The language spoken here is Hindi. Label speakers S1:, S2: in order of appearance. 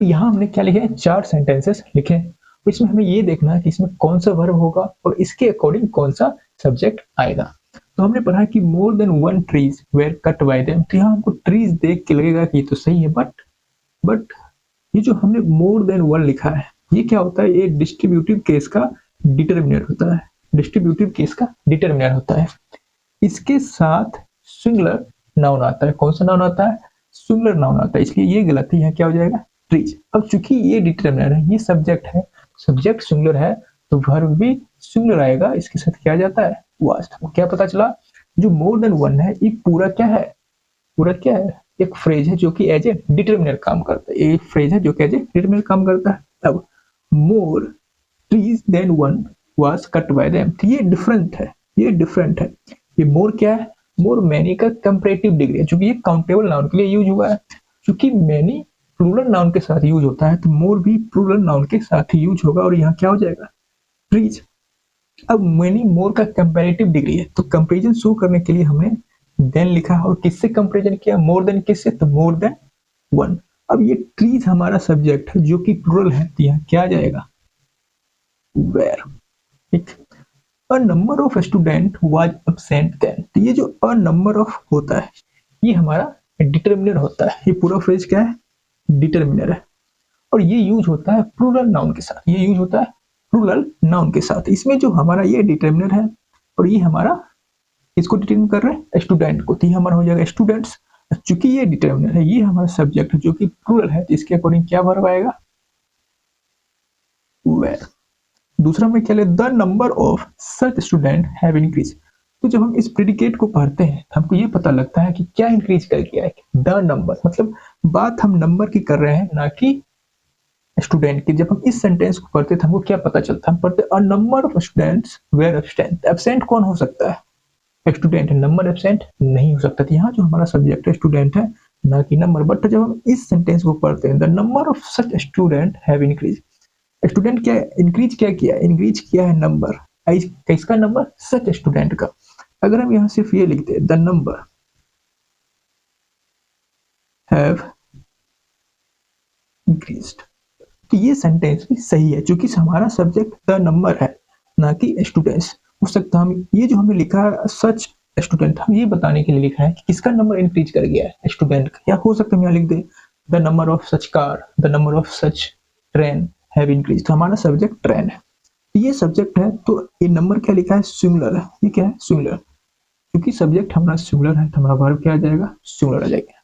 S1: यहाँ हमने क्या लिखे हैं, 4 सेंटेंसेस लिखे हैं। इसमें हमें ये देखना है कि इसमें कौन सा वर्ब होगा और इसके अकॉर्डिंग कौन सा सब्जेक्ट आएगा। तो हमने पढ़ा कि more than 1 trees were cut by them. तो यहाँ हमको ट्रीज देख के लगेगा कि ये तो सही है, बट ये जो हमने मोर देन 1 लिखा है, ये क्या होता है, ये डिस्ट्रीब्यूटिव केस का डिटरमिनर होता है। डिस्ट्रीब्यूटिव केस का डिटरमिनर होता है। इसके साथ सिंगुलर नाउन आता है। कौन सा नाउन आता है, सिंगुलर नाउन आता है, इसलिए ये गलत है, यहाँ क्या हो जाएगा, ट्रीज। अब चूंकि ये डिटरमिनर है, ये सब्जेक्ट है, सब्जेक्ट सिंगुलर है, तो वर्ब भी सिंगुलर आएगा। इसके साथ क्या जाता है, वाज। क्या पता चला, जो मोर देन 1 है, ये पूरा क्या है, पूरा क्या है, एक फ्रेज है जो कि एज ए डिटरमिनर काम करता है। एक फ्रेज है जो कि एज ए डिटरमिनर काम करता है। अब more trees than 1 was cut by them, तो ये डिफरेंट है, ये डिफरेंट है। ये मोर क्या है, मोर मैनी का कंपैरेटिव डिग्री है, क्योंकि ये काउंटेबल नाउन के लिए यूज हुआ है। क्योंकि मैनी प्लूरल नाउन के साथ यूज होता है, तो मोर भी प्लूरल नाउन के साथ ही यूज होगा, और यहाँ क्या हो जाएगा, ट्रीज। अब मैनी मोर का कंपैरेटिव डिग्री है, तो कंपैरिजन शो करने के लिए हमने देन लिखा है, और किससे कंपैरिजन किया, मोर देन किससे, तो मोर देन 1। अब ये ट्रीज हमारा सब्जेक्ट है जो कि प्लूरल है, तो यहाँ क्या जाएगा, वेयर। ठीक। A number of student was absent then, तो ये जो अ नंबर ऑफ होता है, ये हमारा डिटरमिनर होता है। ये पूरा फ्रेज क्या है, डिटरमिनर है, और ये यूज होता है प्लूरल नाउन के साथ। ये यूज होता है प्लूरल नाउन के साथ। इसमें जो हमारा ये डिटरमिनर है, और ये हमारा इसको डिटरमिन कर रहे हैं स्टूडेंट को, तो ये हमारा हो जाएगा स्टूडेंट्स। चूंकि ये डिटरमिनर है, ये हमारा सब्जेक्ट है जो कि प्लूरल है, तो इसके अकॉर्डिंग क्या वर्ब आएगा, वेयर। दूसरा में क्या ले, the number of such student have increase. तो जब हम इस प्रिडिकेट को पढ़ते हैं, हमको ये पता लगता है कि क्या इंक्रीज कर गया है, द नंबर, मतलब बात हम नंबर की कर रहे हैं, ना कि स्टूडेंट की। जब हम इस सेंटेंस को पढ़ते थे, हमको क्या पता चलता है, हम पढ़ते a number of students were absent. Absent कौन हो सकता है, स्टूडेंट है, नंबर एब्सेंट नहीं हो सकता। यहाँ जो हमारा सब्जेक्ट है स्टूडेंट है, ना कि नंबर। बट जब हम इस सेंटेंस को पढ़ते हैं, the number of such student have increase, student क्या इंक्रीज क्या किया, इंक्रीज किया है नंबर, किसका नंबर, सच स्टूडेंट का। अगर हम यहाँ सिर्फ ये लिखते हैं, द नंबर हैव इंक्रीज्ड, तो ये सेंटेंस भी सही है, क्योंकि हमारा सब्जेक्ट द नंबर है, ना कि स्टूडेंट्स। हो सकता है हम ये जो हमने लिखा है सच स्टूडेंट, हम ये बताने के लिए लिखा है कि किसका नंबर इंक्रीज कर गया है, स्टूडेंट का। या हो सकता है हम यहाँ लिख दे, the number of such car, the number of such train have increase, तो हमारा सब्जेक्ट ट्रेन है। ये सब्जेक्ट है, तो ये नंबर क्या लिखा है, सिंगुलर है। ये क्या है, सिंगुलर। क्योंकि सब्जेक्ट हमारा सिंगुलर है, तो हमारा वर्ब क्या आ जाएगा, सिंगुलर आ जाएगा।